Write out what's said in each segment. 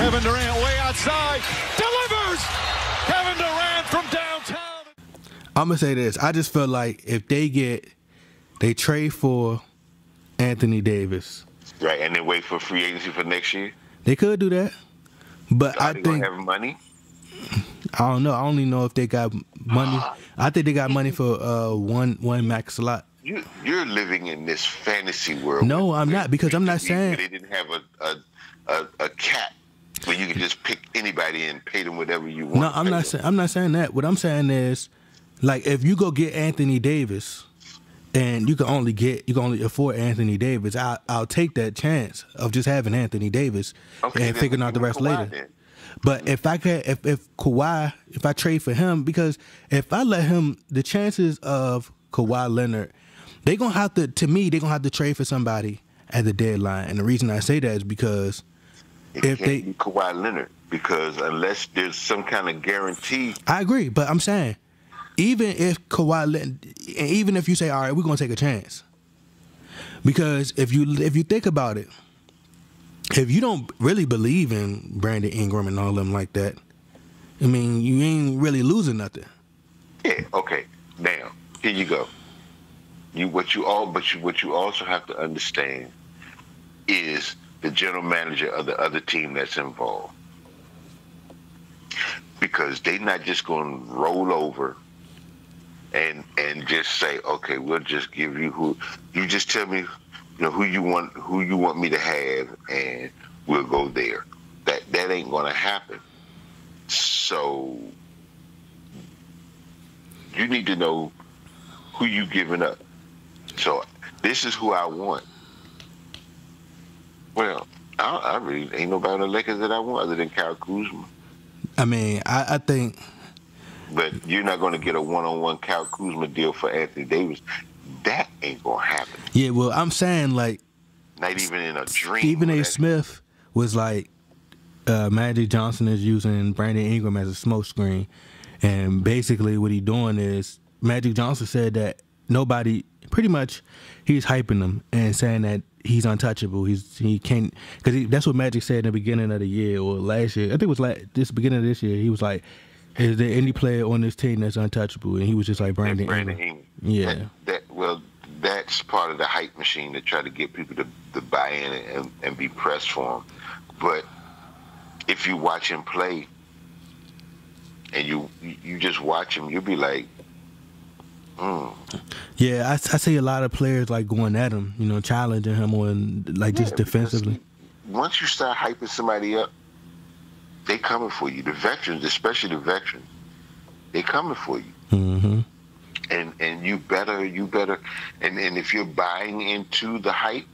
Kevin Durant way outside. Delivers! Kevin Durant from downtown. I'm going to say this. I just feel like if they trade for Anthony Davis. Right, and then wait for free agency for next year. They could do that. But I think think have money. I don't know. I only know if they got money. I think they got money for one max slot. You're living in this fantasy world. No, I'm not, because I'm not saying they didn't have a cap where you can just pick anybody and pay them whatever you want. No, I'm not saying that. What I'm saying is, like, if you go get Anthony Davis, and you can only afford Anthony Davis, I'll take that chance of just having Anthony Davis and figuring out the rest later. Then. But if Kawhi, if I trade for him, because if I let him, the chances of Kawhi Leonard, they're gonna have to trade for somebody at the deadline. And the reason I say that is because if they Kawhi Leonard, because unless there's some kind of guarantee. I agree, but I'm saying, even if even if you say, all right, we're gonna take a chance, because if you think about it, if you don't really believe in Brandon Ingram and all them like that, I mean, you ain't really losing nothing. Yeah. Okay. Now here you go. What you also have to understand is the general manager of the other team that's involved, because they're not just going to roll over and just say, okay, we'll just give you who you just tell me, who you want me to have, and we'll go there. That ain't going to happen. So you need to know who you giving up. So this is who I want. Well, I really ain't nobody on the Lakers that I want other than Kyle Kuzma. I mean, I think. But you're not going to get a one-on-one Kyle Kuzma deal for Anthony Davis. That ain't going to happen. Yeah, well, I'm saying, like, not even in a dream. Stephen A. Smith was like, Magic Johnson is using Brandon Ingram as a smokescreen. And basically what he's doing is, Magic Johnson said that pretty much he's hyping him and saying that he's untouchable. He can't, because that's what Magic said in the beginning of the year or last year. I think it was this beginning of this year. He was like, is there any player on this team that's untouchable? And he was just like Brandon Ingram. Yeah. That's part of the hype machine to try to get people to buy in and be pressed for him. But if you watch him play and you just watch him, you'll be like, Yeah, I see a lot of players like going at him, challenging him on just defensively. Once you start hyping somebody up, they coming for you. The veterans, especially the veterans, they coming for you. Mm-hmm. And you better, and if you're buying into the hype,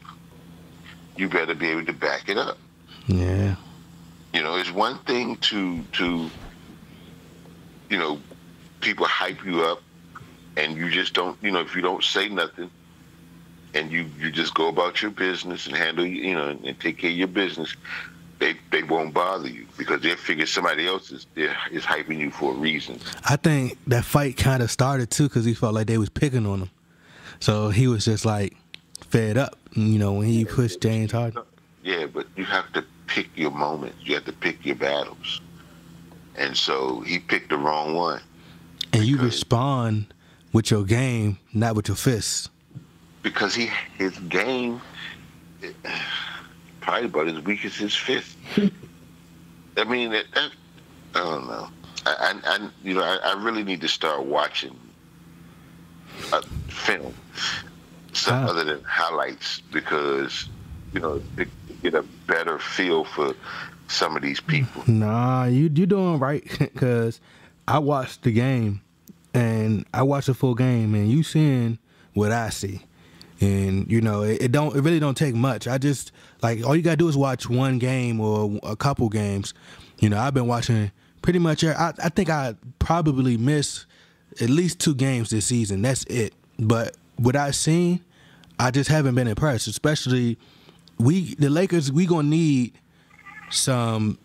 you better be able to back it up. Yeah. It's one thing to people hype you up, and you just don't, if you don't say nothing, and you just go about your business and handle, and take care of your business, they won't bother you, because they figure somebody else is hyping you for a reason. I think that fight kind of started too because he felt like they was picking on him, so he was just like fed up. When he pushed James Harden. Yeah, but you have to pick your moments. You have to pick your battles, and so he picked the wrong one. And you respond with your game, not with your fists. Because his game probably about as weak as his fist. I mean, I don't know. I really need to start watching film, stuff other than highlights, because to get a better feel for some of these people. Nah, you doing right, because I watched the game, and I watched the full game, and you seeing what I see. And it really don't take much. I just all you gotta do is watch one game or a couple games. I've been watching pretty much. I think I probably missed at least 2 games this season. That's it. But what I've seen, I just haven't been impressed. Especially the Lakers. We gonna need some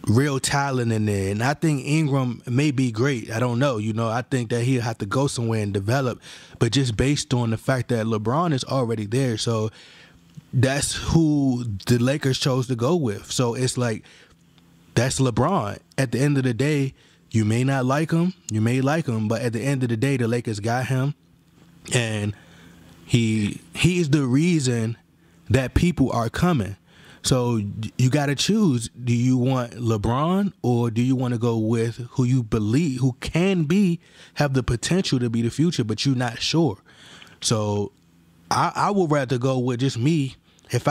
real talent in there, and I think Ingram may be great. I don't know. I think that he'll have to go somewhere and develop, but just based on the fact that LeBron is already there, so that's who the Lakers chose to go with. So it's like that's LeBron. At the end of the day, you may not like him, but at the end of the day, the Lakers got him, and he's the reason that people are coming. So you got to choose. Do you want LeBron, or do you want to go with who you believe, who can have the potential to be the future, but you're not sure? So I would rather go with just me. If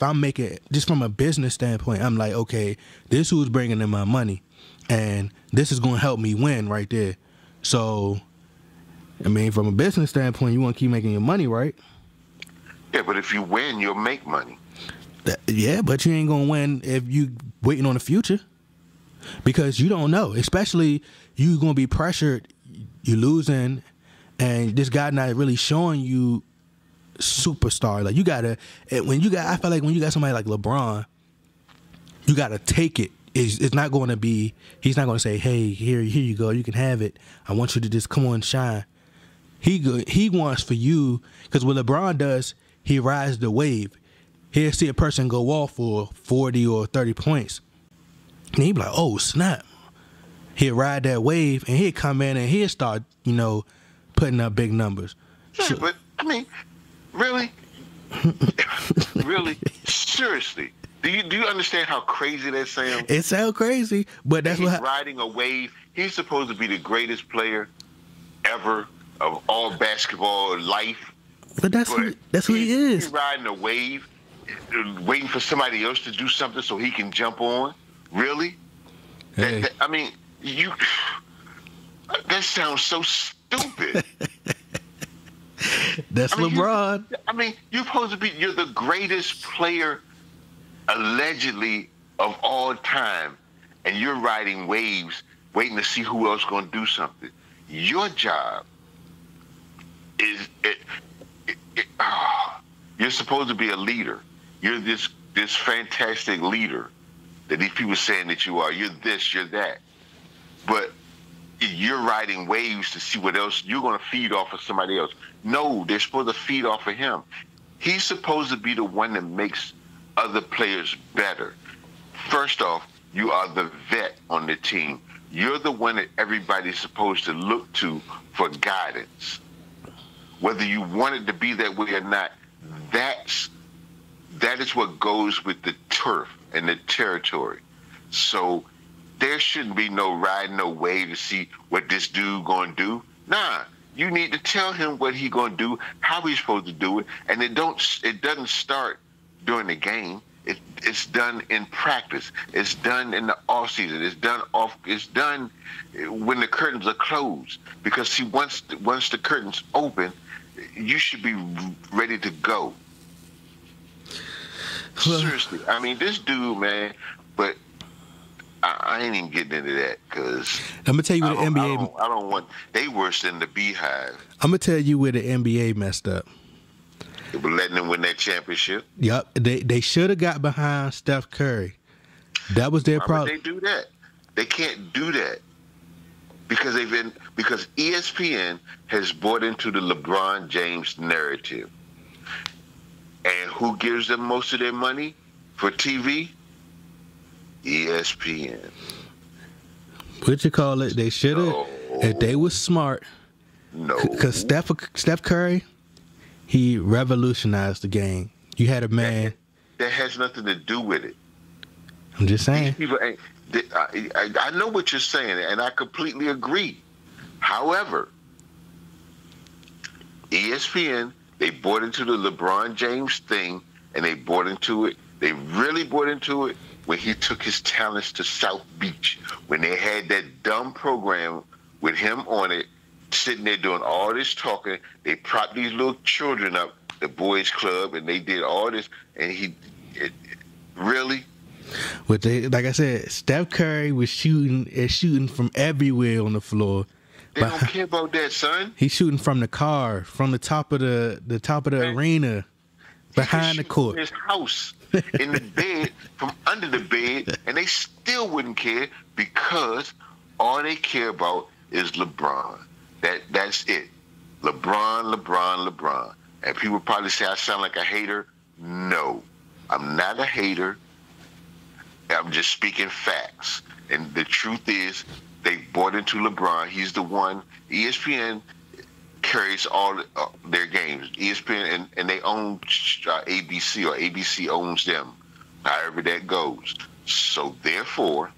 I'm making, just from a business standpoint, I'm like, okay, this who's bringing in my money, and this is going to help me win right there. So, I mean, from a business standpoint, you want to keep making your money, right? Yeah, but if you win, you'll make money. Yeah, but you ain't going to win if you waiting on the future, because you don't know. Especially you going to be pressured, you losing, and this guy not really showing you superstar. Like, I feel like when you got somebody like LeBron, you gotta take it. It's not going to be, he's not going to say, hey, here you go, you can have it, I want you to just come on, shine. He wants for you, because what LeBron does, he rides the wave. He'll see a person go off for 40 or 30 points, and he'll be like, oh snap. He'll ride that wave, and he'll come in and he'll start, putting up big numbers. Yeah, but I mean, really? Really? Seriously? Do you understand how crazy that sounds? It sounds crazy, but that's he's riding a wave. He's supposed to be the greatest player ever of all basketball life. But that's who he is. He's riding a wave, waiting for somebody else to do something so he can jump on. Really? Hey. I mean, that sounds so stupid. That's LeBron. You're supposed to be, you're the greatest player allegedly of all time, and you're riding waves waiting to see who else going to do something. Your job is, you're supposed to be a leader. You're this fantastic leader that these people are saying that you are. You're this, you're that. But you're riding waves to see what else you're going to feed off of somebody else. No, they're supposed to feed off of him. He's supposed to be the one that makes other players better. First off, you are the vet on the team. You're the one that everybody's supposed to look to for guidance. Whether you want it to be that way or not, that is what goes with the turf and the territory. So there shouldn't be no riding no wave to see what this dude going to do. Nah, you need to tell him what he going to do, how he's supposed to do it, and it doesn't start during the game. It's done in practice. It's done in the off season. It's done when the curtains are closed. Because see, once the curtains open, you should be ready to go. Seriously, I mean, this dude, man. But I ain't even getting into that, because I'm gonna tell you where the NBA. I don't want. They worse than the Beehive. I'm gonna tell you where the NBA messed up. They were letting them win that championship. Yep, they should have got behind Steph Curry. That was their problem. Why would they do that? They can't do that because ESPN has bought into the LeBron James narrative. And who gives them most of their money for TV? ESPN. What you call it? They should have. No. If they was smart. No. Because Steph Curry, he revolutionized the game. You had a man. That has nothing to do with it. I'm just saying. These people ain't. I know what you're saying, and I completely agree. However, ESPN, they bought into the LeBron James thing, and they bought into it. They really bought into it when he took his talents to South Beach, when they had that dumb program with him on it, sitting there doing all this talking. They propped these little children up, the boys club, and they did all this, and really? But like I said, Steph Curry was shooting from everywhere on the floor. They don't care about that, son. He's shooting from the car, from the top of the arena, behind the court. From his house, in the bed, from under the bed, and they still wouldn't care because all they care about is LeBron. That's it. LeBron. And people probably say I sound like a hater. No, I'm not a hater. I'm just speaking facts. And the truth is, they bought into LeBron. He's the one. ESPN carries all their games. ESPN and they own ABC, or ABC owns them. However that goes. So therefore,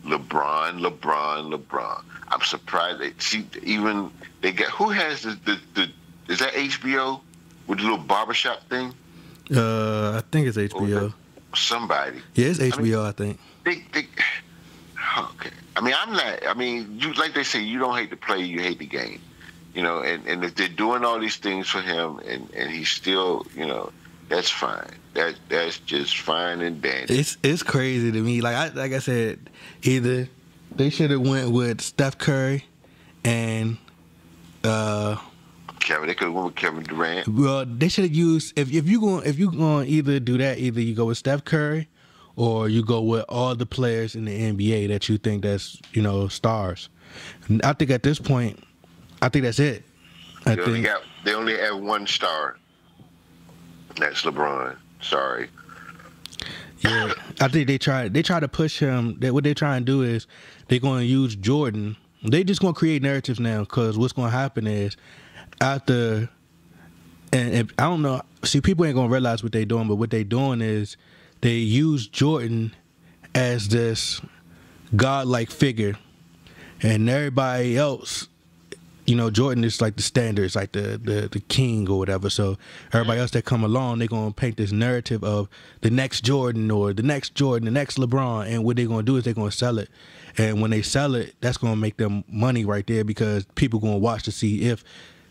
LeBron. I'm surprised they got, who has the is that HBO with the little barbershop thing? I think it's HBO. Somebody. Yeah, it's HBO. I think. Okay. I mean, you, like they say, you don't hate the play, you hate the game. You know, and if they're doing all these things for him, and he's still, you know, that's fine. That's just fine and dandy. It's crazy to me. Like I said, either they should have went with Steph Curry and Kevin. They could have went with Kevin Durant. Well, they should have used if you going either do that, either you go with Steph Curry or you go with all the players in the NBA that you think that's, you know, stars. And I think at this point, I think that's it. They only have one star. That's LeBron. Sorry. Yeah, I think they try to push him. What they're trying to do is they're going to use Jordan. They just going to create narratives now, because what's going to happen is after, and I don't know. See, people ain't going to realize what they're doing, but what they're doing is they use Jordan as this godlike figure, and everybody else, you know, Jordan is like the standards, like the king or whatever. So everybody else that come along, they're gonna paint this narrative of the next Jordan or the next Jordan, the next LeBron, and what they're gonna do is they're gonna sell it. And when they sell it, that's gonna make them money right there, because people gonna watch to see if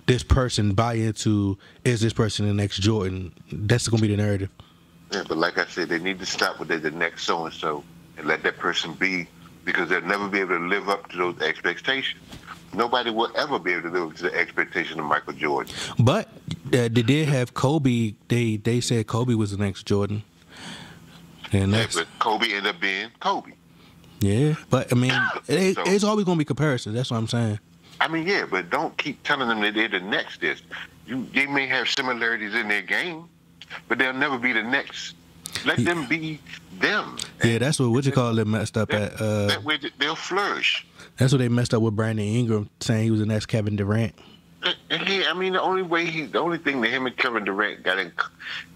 this person buy into, is this person the next Jordan. That's gonna be the narrative. Yeah, but like I said, they need to stop with the next so and so and let that person be, because they'll never be able to live up to those expectations. Nobody will ever be able to live up to the expectation of Michael Jordan. But they did have Kobe. They said Kobe was the next Jordan. And but Kobe ended up being Kobe. Yeah, but I mean, it's always going to be comparisons. That's what I'm saying. I mean, yeah, but don't keep telling them that they're the next this. They may have similarities in their game, but they'll never be the next. Let them be them. Yeah, that's what you call it messed up at. That way they'll flourish. That's what they messed up with Brandon Ingram, saying he was the next Kevin Durant. I mean, the only thing that him and Kevin Durant got in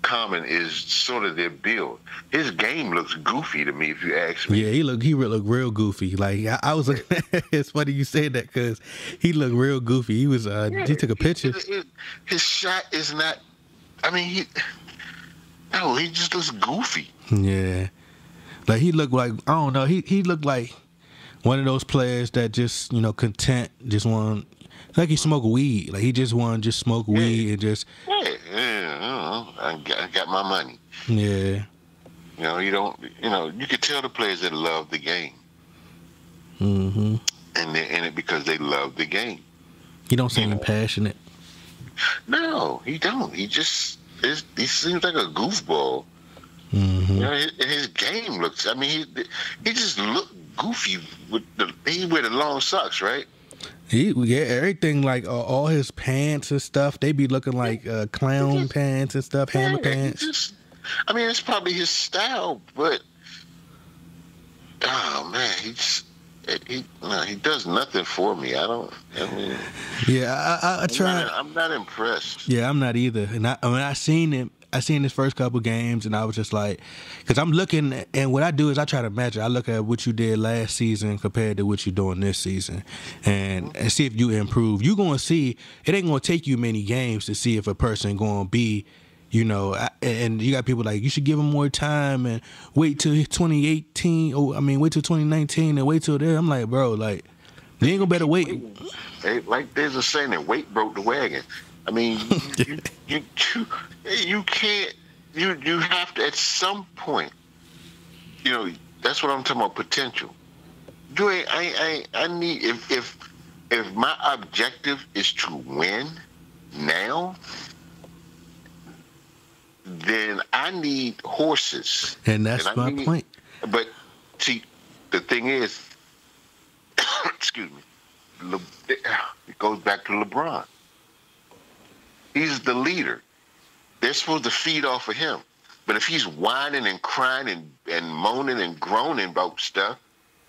common is sort of their build. His game looks goofy to me, if you ask me. Yeah, he looked real goofy. Like I was looking at, it's funny you said that, because he looked real goofy. He was he took a picture. His shot is not. I mean, he just looks goofy. Yeah, like he looked like, I don't know. He looked like one of those players that just, you know, content, just want, like he smoked weed. Like he just want to just smoke weed and just. I got my money. Yeah. You know, you could tell the players that love the game. Mm-hmm. And they're in it because they love the game. He don't seem passionate. No, he don't. He seems like a goofball. Mm-hmm. You know, his game looks. I mean, he just looked goofy with he wear the long socks, right? Everything, like all his pants and stuff, they be looking like clown pants and stuff, hammer pants. I mean, it's probably his style, but oh man, he does nothing for me. I try. I'm not impressed. Yeah, I'm not either. And I seen him. I seen his first couple games, and I was just like, because I'm looking, and what I do is I try to measure. I look at what you did last season compared to what you're doing this season, and see if you improve. You're going to see, it ain't going to take you many games to see if a person going to be, you know, and you got people like, you should give them more time and wait till 2018, wait till 2019 and wait till there. I'm like, bro, like, you ain't going to better wait. Like there's a saying that weight broke the wagon. I mean, you can't. You have to at some point. You know, that's what I'm talking about. Potential. I need if my objective is to win now, then I need horses. And that's my point. But see, the thing is, excuse me, it goes back to LeBron. He's the leader. They're supposed to feed off of him. But if he's whining and crying and moaning and groaning about stuff,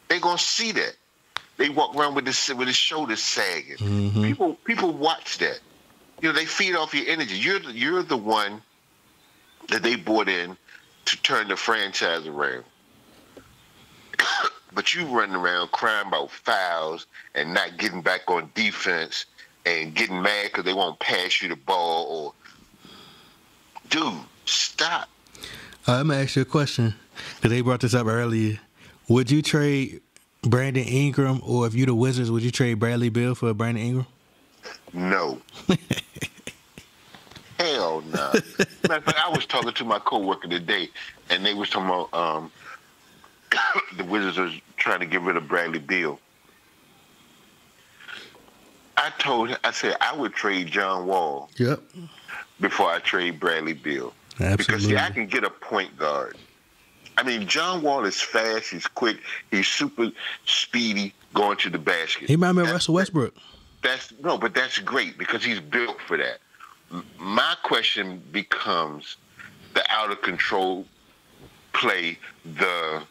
they're gonna see that. They walk around with his shoulders sagging. Mm-hmm. People watch that. You know, they feed off your energy. You're the one that they brought in to turn the franchise around. But you running around crying about fouls and not getting back on defense and getting mad because they won't pass you the ball. Or, dude, stop. Let me ask you a question, because they brought this up earlier. Would you trade Brandon Ingram, or if you the Wizards, would you trade Bradley Beal for Brandon Ingram? No. Hell no. Matter of fact, I was talking to my coworker today, and they was talking about the Wizards are trying to get rid of Bradley Beal. I said I would trade John Wall. Yep. Before I trade Bradley Beal. Absolutely. Because see, I can get a point guard. I mean, John Wall is fast, he's quick, he's super speedy going to the basket. He reminds me of Russell Westbrook. But that's great because he's built for that. My question becomes the out of control play, the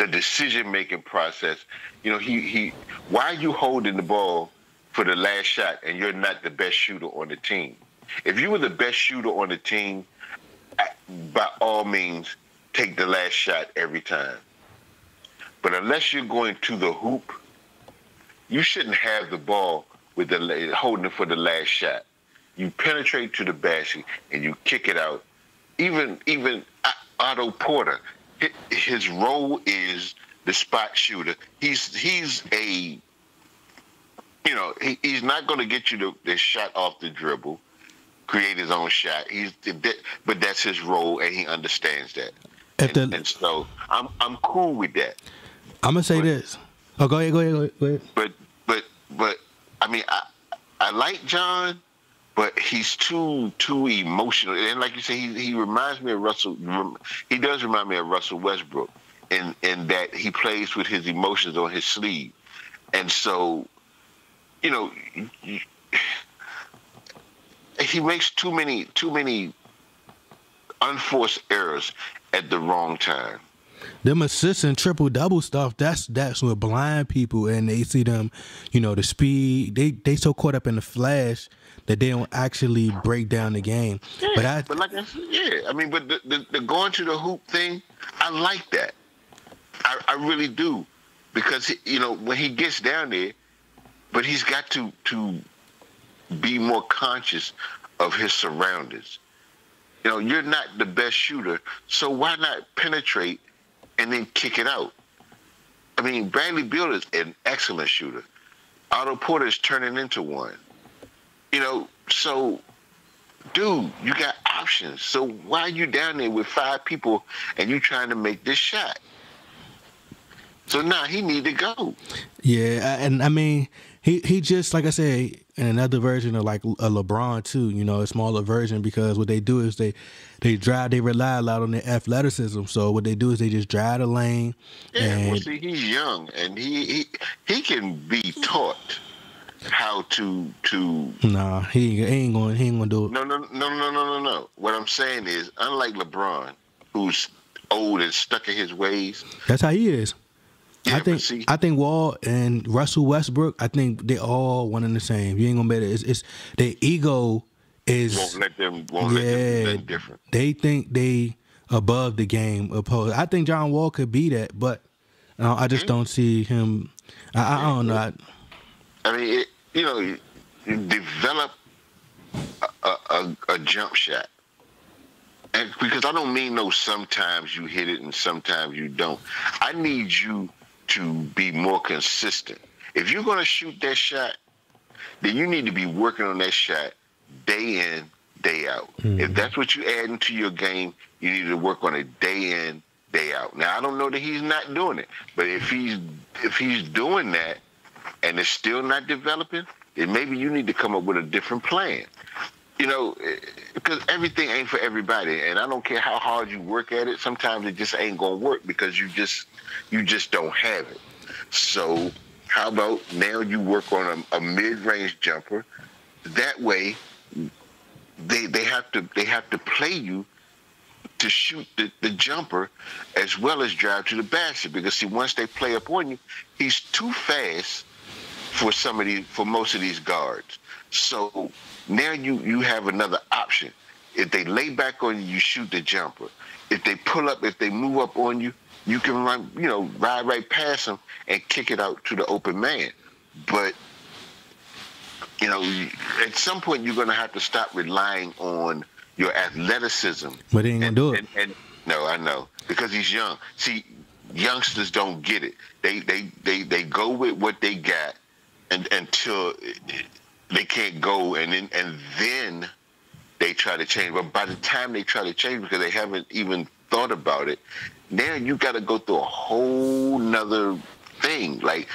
decision making process. You know, he why are you holding the ball for the last shot and you're not the best shooter on the team? If you were the best shooter on the team, by all means, take the last shot every time. But unless you're going to the hoop, you shouldn't have the ball with holding it for the last shot. You penetrate to the basket and you kick it out. Even Otto Porter, his role is the spot shooter. He's not going to get you the shot off the dribble, create his own shot. But that's his role, and he understands that. And so I'm cool with that. I'm gonna say this. Oh, go ahead. But I mean, I like John, but he's too emotional. And like you say, he reminds me of Russell. He does remind me of Russell Westbrook in that he plays with his emotions on his sleeve. And so, you know, he makes too many unforced errors at the wrong time. Them assists and triple-double stuff, that's what blind people, and they see them, you know, the speed. They so caught up in the flash that they don't actually break down the game. Yeah, but like I said, yeah. I mean, but the going to the hoop thing, I like that. I really do. Because, you know, when he gets down there, but he's got to be more conscious of his surroundings. You know, you're not the best shooter, so why not penetrate and then kick it out? I mean, Bradley Beal is an excellent shooter. Otto Porter is turning into one. You know, so, dude, you got options. So why are you down there with 5 people and you trying to make this shot? So now he need to go. Yeah, and I mean, he just, like I said, in another version of like a LeBron too, you know, a smaller version, because what they do is they rely a lot on their athleticism. So what they do is they just drive the lane. Yeah, and well, see, he's young and he can be taught how to. Nah, he ain't gonna do it. No. What I'm saying is, unlike LeBron, who's old and stuck in his ways, that's how he is. Yeah, I think Wall and Russell Westbrook, I think they all one and the same. You ain't gonna bet it. It's their ego is won't let them do nothing different. They think they above the game. I think John Wall could be that, but I just don't see him. I don't know. I mean, you develop a jump shot. And because I don't mean sometimes you hit it and sometimes you don't. I need you to be more consistent. If you're going to shoot that shot, then you need to be working on that shot day in, day out. Mm-hmm. If that's what you add into your game, you need to work on it day in, day out. Now, I don't know that he's not doing it, but if he's doing that and it's still not developing, then maybe you need to come up with a different plan. You know, because everything ain't for everybody, and I don't care how hard you work at it. Sometimes it just ain't gonna work because you just don't have it. So how about now you work on a mid-range jumper? That way, they have to play you to shoot the jumper as well as drive to the basket. Because see, once they play up on you, he's too fast for most of these guards. So now you have another option. If they lay back on you, you shoot the jumper. If they pull up, if they move up on you, you can run, ride right past them and kick it out to the open man. But at some point you're going to have to stop relying on your athleticism. But he ain't gonna do it. And no, I know, because he's young. See, youngsters don't get it. They go with what they got until they can't go, and then they try to change. But by the time they try to change, because they haven't even thought about it, now you got to go through a whole nother thing, like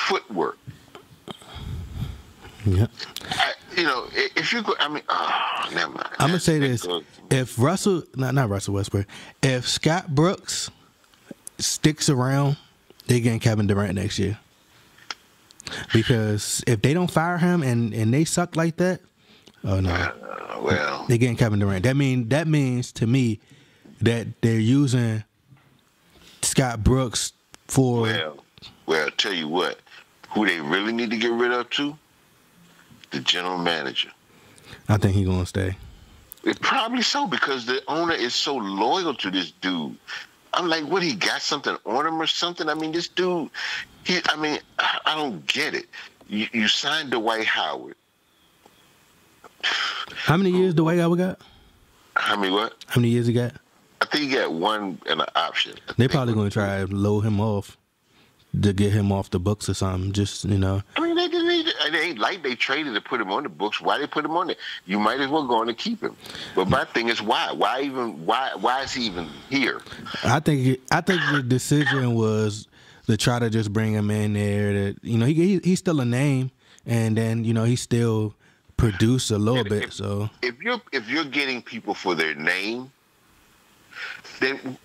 footwork. Yeah. If you go, never mind. I'm gonna say this: if not Russell Westbrook, if Scott Brooks sticks around, they getting Kevin Durant next year. Because if they don't fire him and they suck like that, oh no, well, they getting Kevin Durant. That means to me that they're using Scott Brooks for. Well, tell you what, who they really need to get rid of too. The general manager. I think he's gonna stay. It probably so, because the owner is so loyal to this dude. I'm like, what, he got something on him or something? I mean, this dude, I don't get it. You signed Dwight Howard. How many years Dwight Howard got? How many what? How many years he got? I think he got one and an option. They probably gonna try to load him off to get him off the books or something. Just I mean, it ain't like they traded to put him on the books. Why they put him on there? You might as well go on and keep him. But my thing is, why? Why is he even here? I think the decision was to try to just bring him in there. That he's still a name, and then he still produce a little bit. So if you're getting people for their name, then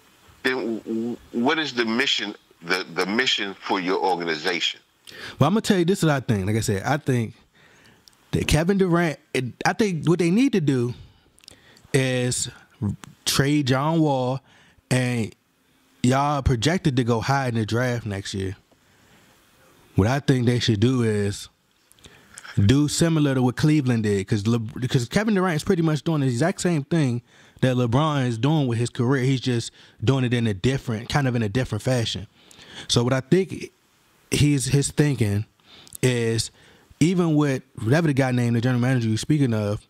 what is the mission? The mission for your organization? Well, I'm gonna tell you, this is what I think. Like I said, I think that Kevin Durant. I think what they need to do is trade John Wall, and y'all projected to go high in the draft next year. What I think they should do is do similar to what Cleveland did, because Kevin Durant is pretty much doing the exact same thing that LeBron is doing with his career. He's just doing it in a different fashion. So what I think his thinking is, even with whatever the guy named the general manager you're speaking of,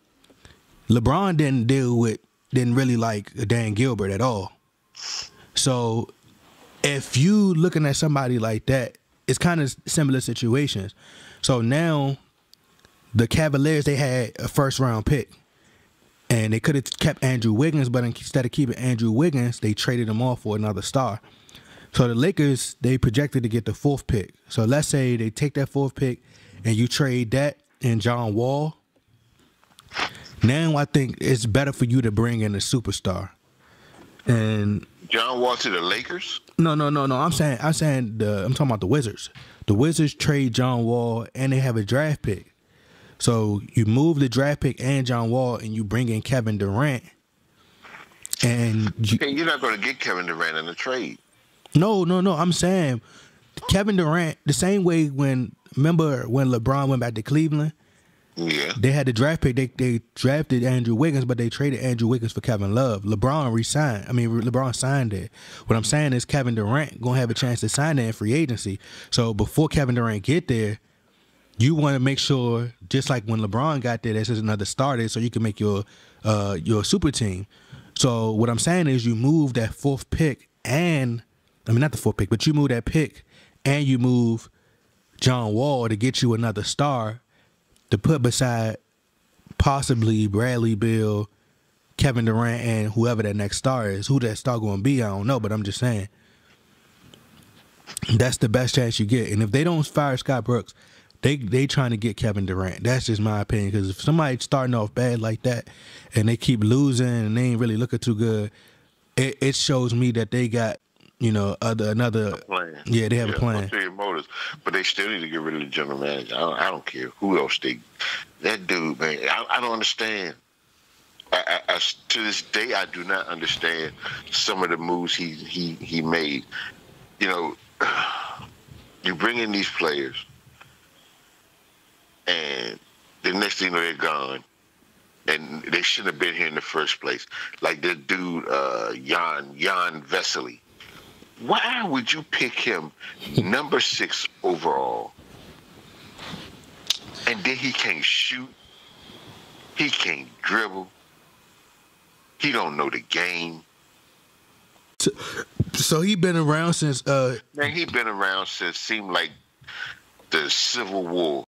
LeBron didn't really like Dan Gilbert at all. So if you looking at somebody like that, it's kind of similar situations. So now the Cavaliers, they had a first round pick, and they could have kept Andrew Wiggins, but instead of keeping Andrew Wiggins, they traded him off for another star. So the Lakers, they projected to get the fourth pick. So let's say they take that fourth pick and you trade that and John Wall. Now I think it's better for you to bring in a superstar. And John Wall to the Lakers? No. I'm talking about the Wizards. The Wizards trade John Wall and they have a draft pick. So you move the draft pick and John Wall and you bring in Kevin Durant. And you're not going to get Kevin Durant in a trade. No. I'm saying Kevin Durant, the same way remember when LeBron went back to Cleveland? Yeah. They had the draft pick. They drafted Andrew Wiggins, but they traded Andrew Wiggins for Kevin Love. LeBron signed it. What I'm saying is Kevin Durant going to have a chance to sign that in free agency. So before Kevin Durant get there, you want to make sure, just like when LeBron got there, there's another starter so you can make your super team. So what I'm saying is you move that fourth pick not the fourth pick, but you move that pick and you move John Wall to get you another star to put beside possibly Bradley Beal, Kevin Durant, and whoever that next star is. Who that star going to be, I don't know, but I'm just saying that's the best chance you get. And if they don't fire Scott Brooks, they trying to get Kevin Durant. That's just my opinion, because if somebody's starting off bad like that and they keep losing and they ain't really looking too good, it shows me that they got another plan. Yeah, they have a plan. Ulterior motives, but they still need to get rid of the general manager. I don't care who else that dude, man. I don't understand. To this day, I do not understand some of the moves he made. You know, you bring in these players, and the next thing you know, they're gone, and they shouldn't have been here in the first place. Like the dude, Jan Vesely. Why would you pick him number 6 overall? And then he can't shoot. He can't dribble. He don't know the game. So he been around since Man, he been around since seemed like the Civil War.